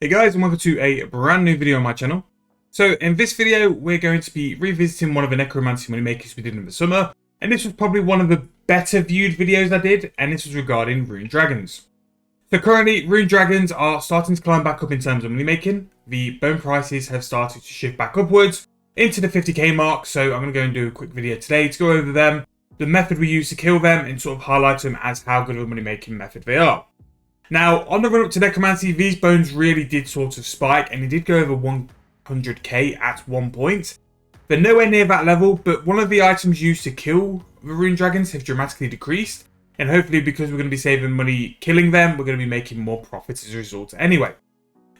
Hey guys, and welcome to a brand new video on my channel. So in this video, we're going to be revisiting one of the necromancy money makers we did in the summer, and this was probably one of the better viewed videos I did, and this was regarding rune dragons. So currently, rune dragons are starting to climb back up in terms of money making. The bone prices have started to shift back upwards into the 50k mark, so I'm going to go and do a quick video today to go over them, the method we use to kill them, and sort of highlight them as how good of a money making method they are. Now, on the run up to necromancy, these bones really did sort of spike, and it did go over 100k at one point. They're nowhere near that level, but one of the items used to kill the rune dragons have dramatically decreased, and hopefully because we're going to be saving money killing them, we're going to be making more profits as a result anyway.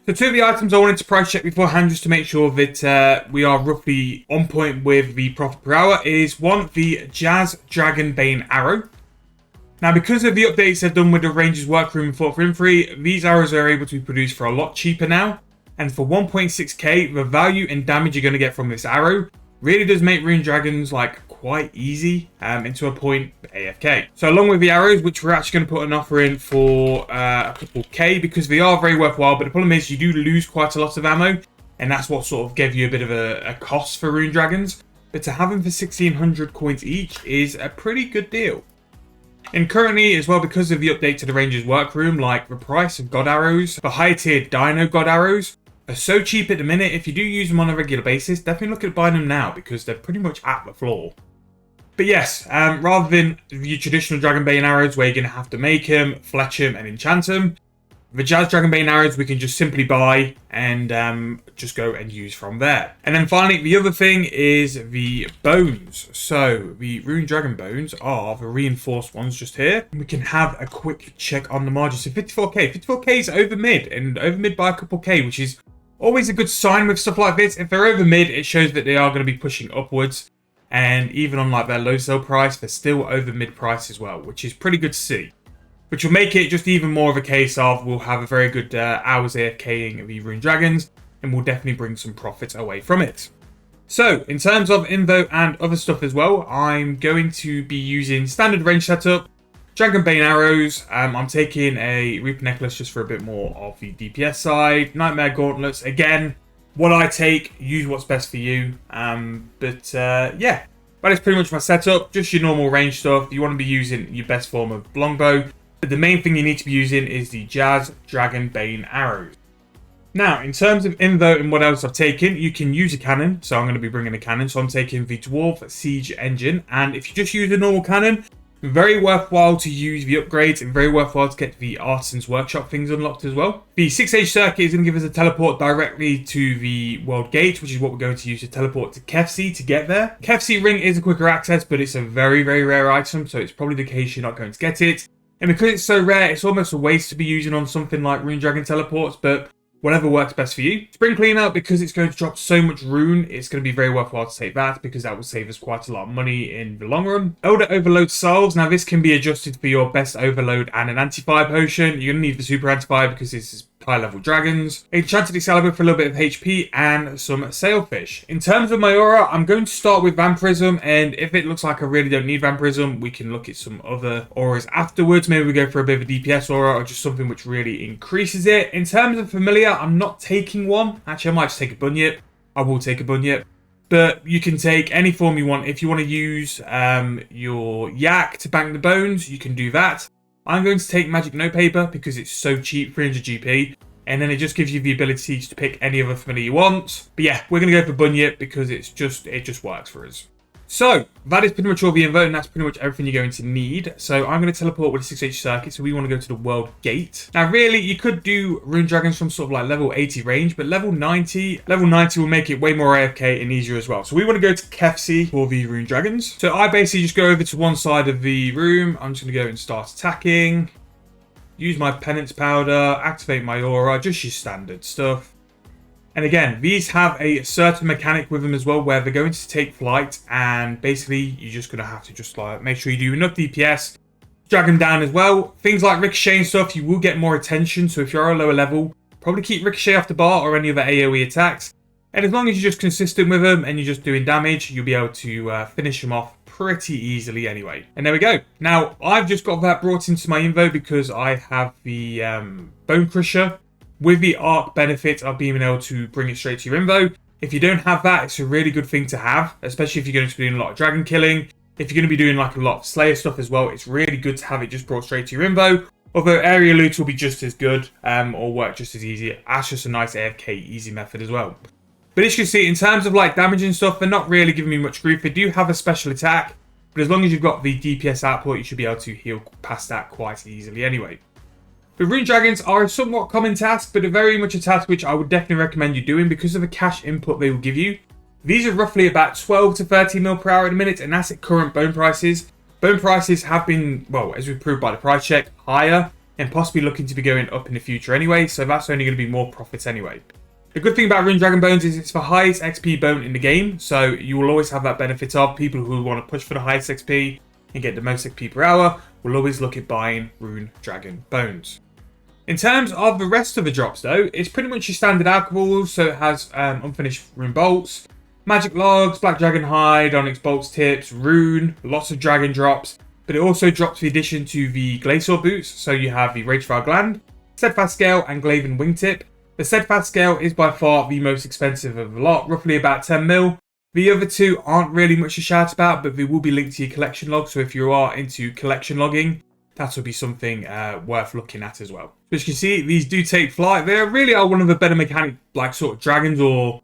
So two of the items I wanted to price check beforehand just to make sure that we are roughly on point with the profit per hour is one, the Jazz Dragon Bane Arrow. Now, because of the updates they've done with the Ranger's Workroom and Fort for Infantry, these arrows are able to be produced for a lot cheaper now. And for 1.6k, the value and damage you're going to get from this arrow really does make rune dragons like quite easy into a point AFK. So along with the arrows, which we're actually going to put an offer in for a couple K because they are very worthwhile. But the problem is you do lose quite a lot of ammo, and that's what sort of gave you a bit of a cost for rune dragons. But to have them for 1600 coins each is a pretty good deal. And currently, as well, because of the update to the Ranger's Workroom, like the price of God Arrows, the higher tier Dino God Arrows, are so cheap at the minute. If you do use them on a regular basis, definitely look at buying them now because they're pretty much at the floor. But yes, rather than your traditional Dragon Bane Arrows where you're going to have to make them, fletch them, and enchant them, the Jazz Dragon Bane Arrows we can just simply buy and just go and use from there. And then finally, the other thing is the bones. So the Rune Dragon Bones are the reinforced ones just here. We can have a quick check on the margin. So 54k. 54k is over mid, and over mid by a couple K, which is always a good sign with stuff like this. If they're over mid, it shows that they are going to be pushing upwards. And even on like their low sell price, they're still over mid price as well, which is pretty good to see. Which will make it just even more of a case of we'll have a very good hours AFKing the Rune Dragons, and we'll definitely bring some profits away from it. So, in terms of info and other stuff as well, I'm going to be using standard range setup, Dragon Bane Arrows, I'm taking a Reaper Necklace just for a bit more of the DPS side, Nightmare Gauntlets, again, what I take, use what's best for you, yeah. That is pretty much my setup, just your normal range stuff. You want to be using your best form of longbow. But the main thing you need to be using is the Jazz Dragon Bane Arrows. Now, in terms of info and what else I've taken, you can use a cannon. So I'm going to be bringing a cannon. So I'm taking the Dwarf Siege Engine. And if you just use a normal cannon, very worthwhile to use the upgrades and very worthwhile to get the Artisan's Workshop things unlocked as well. The 6H circuit is going to give us a teleport directly to the World Gate, which is what we're going to use to teleport to Kefsi to get there. Kefsi Ring is a quicker access, but it's a very, very rare item. So it's probably the case you're not going to get it. And because it's so rare, it's almost a waste to be using on something like Rune Dragon Teleports, but whatever works best for you. Spring Cleaner, because it's going to drop so much rune, it's going to be very worthwhile to take that, because that will save us quite a lot of money in the long run. Elder Overload Salves, now this can be adjusted for your best overload and an anti-fire potion. You're going to need the super anti-fire because this is high-level dragons. Enchanted Excalibur for a little bit of HP, and some Sailfish. In terms of my aura, I'm going to start with Vampirism, and if it looks like I really don't need Vampirism, we can look at some other auras afterwards. Maybe we go for a bit of a DPS aura, or just something which really increases it. In terms of Familiar, I'm not taking one. Actually, I might just take a Bunyip. I will take a Bunyip. But you can take any form you want. If you want to use your Yak to bank the bones, you can do that. I'm going to take Magic Notepaper because it's so cheap, 300 GP, and then it just gives you the ability to pick any other familiar you want. But yeah, we're going to go for Bunyip because it just works for us. So, that is pretty much all the info, and that's pretty much everything you're going to need. So, I'm going to teleport with a 6H circuit, so we want to go to the World Gate. Now, really, you could do Rune Dragons from sort of like level 80 range, but level 90 will make it way more AFK and easier as well. So, we want to go to Kefsi for the Rune Dragons. So, I basically just go over to one side of the room. I'm just going to go and start attacking. Use my Penance Powder, activate my aura, just your standard stuff. And again, these have a certain mechanic with them as well, where they're going to take flight, and basically you're just going to have to just like make sure you do enough DPS, drag them down as well. Things like Ricochet and stuff, you will get more attention, so if you're a lower level, probably keep Ricochet off the bar or any other AoE attacks. And as long as you're just consistent with them and you're just doing damage, you'll be able to finish them off pretty easily anyway. And there we go. Now, I've just got that brought into my info because I have the Bone Crusher. with the arc benefit of being able to bring it straight to your invo. If you don't have that, it's a really good thing to have, especially if you're going to be doing a lot of dragon killing. If you're going to be doing like a lot of Slayer stuff as well, it's really good to have it just brought straight to your invo. Although area loot will be just as good, or work just as easy. That's just a nice AFK easy method as well. But as you can see, in terms of like damage and stuff, they're not really giving me much grief. They do have a special attack, but as long as you've got the DPS output, you should be able to heal past that quite easily anyway. The Rune Dragons are a somewhat common task, but a very much a task which I would definitely recommend you doing because of the cash input they will give you. These are roughly about 12 to 13 mil per hour at the minute, and that's at current bone prices. Bone prices have been, well, as we've proved by the price check, higher and possibly looking to be going up in the future anyway, so that's only going to be more profits anyway. The good thing about Rune Dragon Bones is it's the highest XP bone in the game, so you will always have that benefit of people who want to push for the highest XP and get the most XP per hour will always look at buying Rune Dragon Bones. In terms of the rest of the drops though, it's pretty much your standard alchable, so it has unfinished rune bolts, magic logs, black dragon hide, onyx bolts tips, rune, lots of dragon drops, but it also drops the addition to the glacier boots, so you have the Ragefire Gland, Steadfast Scale and Glaven Wingtip. The Steadfast Scale is by far the most expensive of the lot, roughly about 10 mil. The other two aren't really much to shout about, but they will be linked to your collection log, so if you are into collection logging, that will be something worth looking at as well. As you can see, these do take flight. They really are one of the better mechanic, like sort of dragons or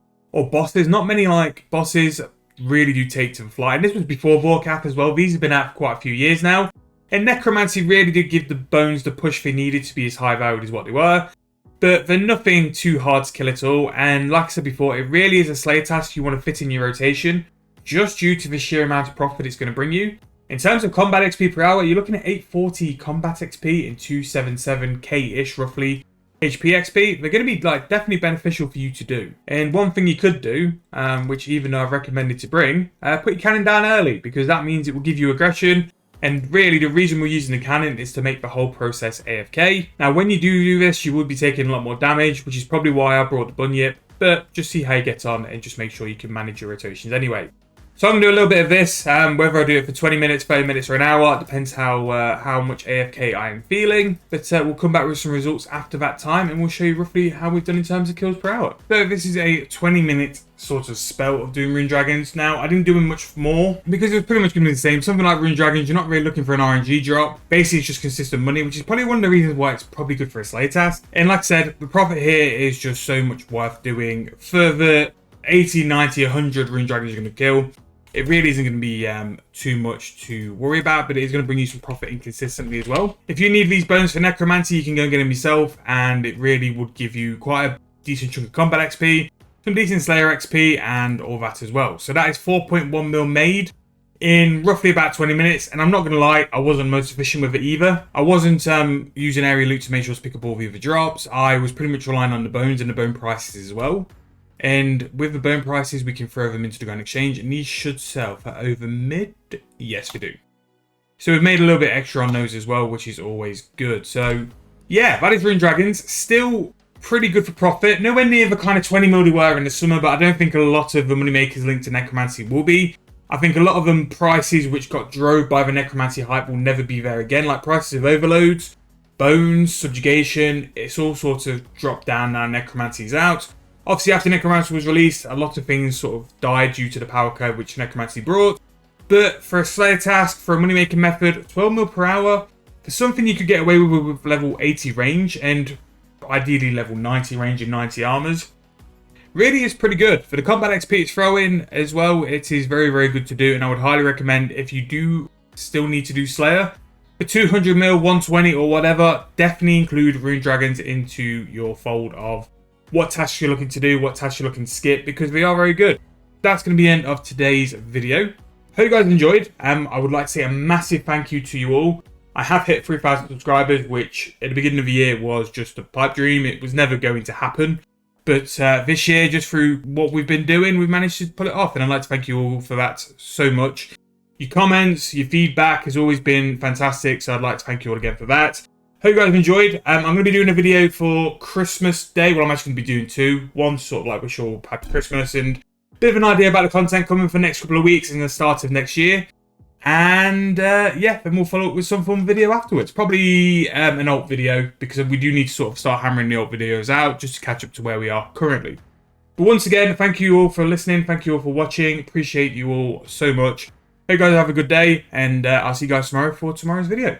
bosses. Not many like bosses really do take to the flight. And this was before Vorkap as well. These have been out for quite a few years now. And necromancy really did give the bones the push they needed to be as high valued as what they were. But they're nothing too hard to kill at all. And like I said before, it really is a Slayer task you want to fit in your rotation, just due to the sheer amount of profit it's going to bring you. In terms of combat XP per hour, you're looking at 840 combat XP and 277k-ish roughly HP XP. They're going to be like definitely beneficial for you to do. And one thing you could do, which even though I've recommended to bring, put your cannon down early, because that means it will give you aggression. And really, the reason we're using the cannon is to make the whole process AFK. Now, when you do this, you will be taking a lot more damage, which is probably why I brought the bunyip. But just see how you get on and just make sure you can manage your rotations anyway. So I'm going to do a little bit of this, whether I do it for 20 minutes, 30 minutes or an hour, it depends how much AFK I am feeling. But we'll come back with some results after that time and we'll show you roughly how we've done in terms of kills per hour. So this is a 20-minute sort of spell of doing Rune Dragons. Now, I didn't do much more because it was pretty much going to be the same. Something like Rune Dragons, you're not really looking for an RNG drop. Basically, it's just consistent money, which is probably one of the reasons why it's probably good for a Slayer task. And like I said, the profit here is just so much worth doing. Further 80, 90, 100 Rune Dragons you're going to kill. It really isn't going to be too much to worry about, but it is going to bring you some profit inconsistently as well. If you need these bones for necromancy, you can go and get them yourself, and it really would give you quite a decent chunk of combat XP, some decent Slayer XP, and all that as well. So that is 4.1 mil made in roughly about 20 minutes, and I'm not going to lie, I wasn't most efficient with it either. I wasn't using area loot to make sure to pick up all the other drops. I was pretty much relying on the bones and the bone prices as well. And with the bone prices, we can throw them into the Grand Exchange, and these should sell for over mid. Yes, we do. So we've made a little bit extra on those as well, which is always good. So yeah, that is Rune Dragons. Still pretty good for profit. Nowhere near the kind of 20 mil they were in the summer, but I don't think a lot of the money makers linked to necromancy will be. I think a lot of them prices which got drove by the necromancy hype will never be there again. Like prices of overloads, bones, subjugation, it's all sort of dropped down now. Necromancy's out. Obviously, after Necromancy was released, a lot of things sort of died due to the power curve which Necromancy brought. But for a Slayer task, for a money-making method, 12 mil per hour, for something you could get away with level 80 range, and ideally level 90 range and 90 armors, really is pretty good. For the combat XP it's throwing as well, it is very, very good to do, and I would highly recommend, if you do still need to do Slayer, for 200 mil, 120 or whatever, definitely include Rune Dragons into your fold of what tasks you're looking to do, what tasks you're looking to skip, because they are very good. That's going to be the end of today's video. Hope you guys enjoyed. I would like to say a massive thank you to you all. I have hit 3,000 subscribers, which at the beginning of the year was just a pipe dream. It was never going to happen. But this year, just through what we've been doing, we've managed to pull it off. And I'd like to thank you all for that so much. Your comments, your feedback has always been fantastic. So I'd like to thank you all again for that. Hope you guys have enjoyed. I'm going to be doing a video for Christmas Day. Well, I'm actually going to be doing two. One sort of like wish you all happy Christmas and a bit of an idea about the content coming for the next couple of weeks and the start of next year. And yeah, then we'll follow up with some fun video afterwards. Probably an alt video, because we do need to sort of start hammering the alt videos out just to catch up to where we are currently. But once again, thank you all for listening. Thank you all for watching. Appreciate you all so much. Hope you guys have a good day, and I'll see you guys tomorrow for tomorrow's video.